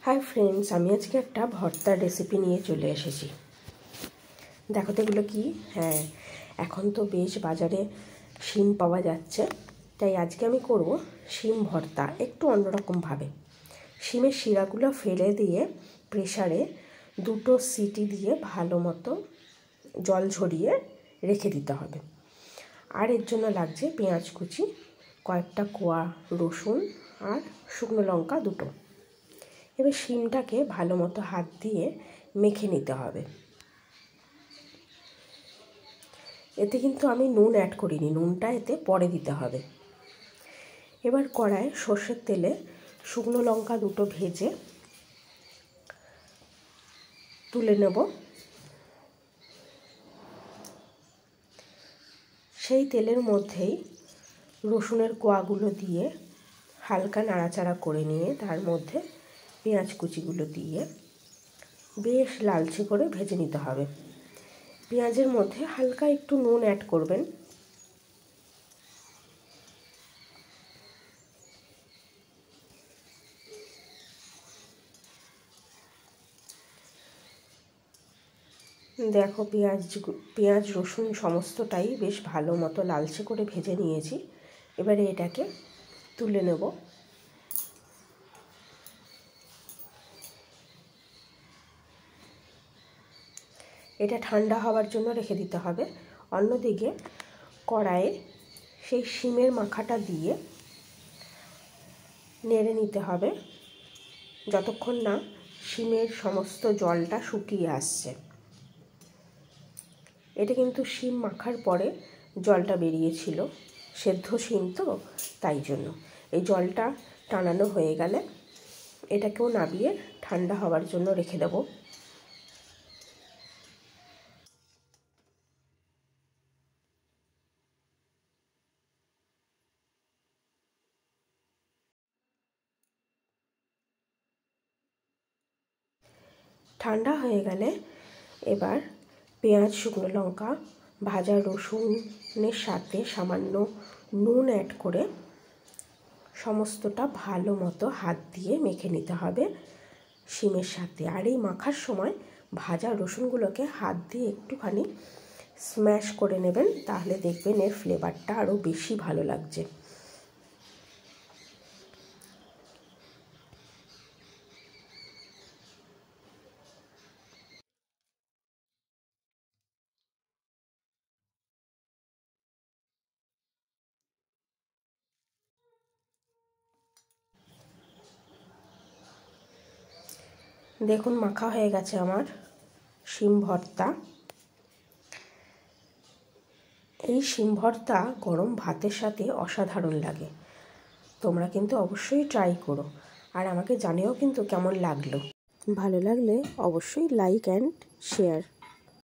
Hi friends, আমি আজকে একটা ভর্তার রেসিপি নিয়ে চলে এসেছি। দেখো তো এগুলো কি। হ্যাঁ, এখন তো বেশ বাজারে শিম পাওয়া যাচ্ছে, তাই আজকে আমি করব শিম ভর্তা একটু অন্যরকমভাবে। শিমের শিরাগুলো ফেলে দিয়ে প্রেসারে 2টো সিটি দিয়ে ভালো মতো জল ঝরিয়ে রেখে দিতে হবে। আর এর জন্য লাগছে পেঁয়াজ কুচি, কয়েকটা কোয়া রসুন আর শুকনো লঙ্কা 2টো। এবার শিমটাকে ভালো মতো হাত দিয়ে মেখে নিতে হবে। এতে কিন্তু আমি নুন অ্যাড করিনি, নুনটা এতে পরে দিতে হবে। এবার কড়ায় সর্ষের তেলে শুকনো লঙ্কা 2টো ভেজে তুলে নেব। সেই তেলের মধ্যেই রসুনের কোয়াগুলো দিয়ে হালকা নাড়াচাড়া করে নিয়ে তার মধ্যে পেঁয়াজ কুচিগুলো দিয়ে বেশ লালচে করে ভেজে নিতে হবে। পেঁয়াজের মধ্যে হালকা একটু নুন অ্যাড করবেন। দেখো পেঁয়াজ রসুন সমস্তটাই বেশ ভালো মতো লালচে করে ভেজে নিয়েছি। এবারে এটাকে তুলে নেব। এটা ঠান্ডা হওয়ার জন্য রেখে দিতে হবে। অন্যদিকে কড়াইয়ে সেই শিমের মাখাটা দিয়ে নেড়ে নিতে হবে যতক্ষণ না শিমের সমস্ত জলটা শুকিয়ে আসছে। এটা কিন্তু শিম মাখার পরে জলটা বেরিয়েছিল, সেদ্ধ শিম তো, তাই জন্য এই জলটা টানানো হয়ে গেলে এটাকেও নামিয়ে ঠান্ডা হওয়ার জন্য রেখে দেব। ঠান্ডা হয়ে গেলে এবার পেঁয়াজ শুকনো লঙ্কা ভাজা রসুনের সাথে সামান্য নুন অ্যাড করে সমস্তটা ভালো মতো হাত দিয়ে মেখে নিতে হবে শিমের সাথে। আর এই মাখার সময় ভাজা রসুনগুলোকে হাত দিয়ে একটুখানি স্ম্যাশ করে নেবেন, তাহলে দেখবেন এর ফ্লেভারটা আরও বেশি ভালো লাগছে। দেখুন মাখা হয়ে গেছে আমার শিম ভর্তা। এই শিম ভর্তা গরম ভাতের সাথে অসাধারণ লাগে। তোমরা কিন্তু অবশ্যই ট্রাই করো আর আমাকে জানিও কিন্তু কেমন লাগলো। ভালো লাগলে অবশ্যই লাইক অ্যান্ড শেয়ার।